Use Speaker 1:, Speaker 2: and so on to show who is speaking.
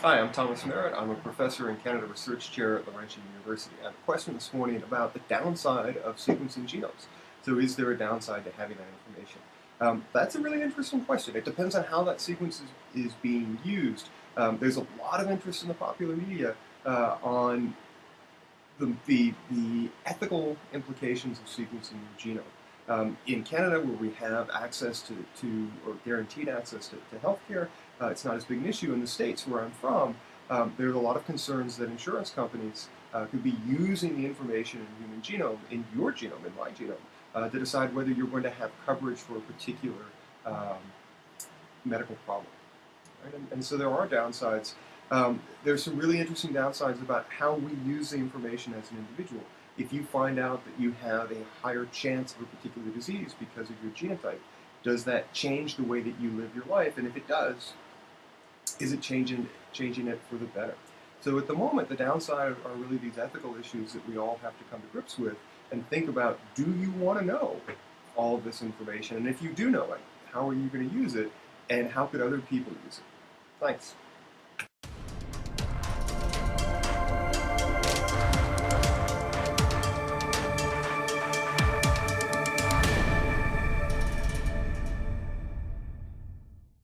Speaker 1: Hi, I'm Thomas Merritt. I'm a professor and Canada Research Chair at Laurentian University. I have a question this morning about the downside of sequencing genomes. So is there a downside to having that information? That's a really interesting question. It depends on how that sequence is being used. There's a lot of interest in the popular media on the ethical implications of sequencing your genome. In Canada, where we have access to or guaranteed access to healthcare, it's not as big an issue. In the States, where I'm from, there's a lot of concerns that insurance companies could be using the information in the human genome, in your genome, in my genome, to decide whether you're going to have coverage for a particular um, medical problem. Right? And so there are downsides. There's some really interesting downsides about how we use the information as an individual. If you find out that you have a higher chance of a particular disease because of your genotype, does that change the way that you live your life? And if it does, is it changing it for the better? So at the moment, the downside are really these ethical issues that we all have to come to grips with and think about: do you want to know all of this information? And if you do know it, how are you going to use it? And how could other people use it? Thanks.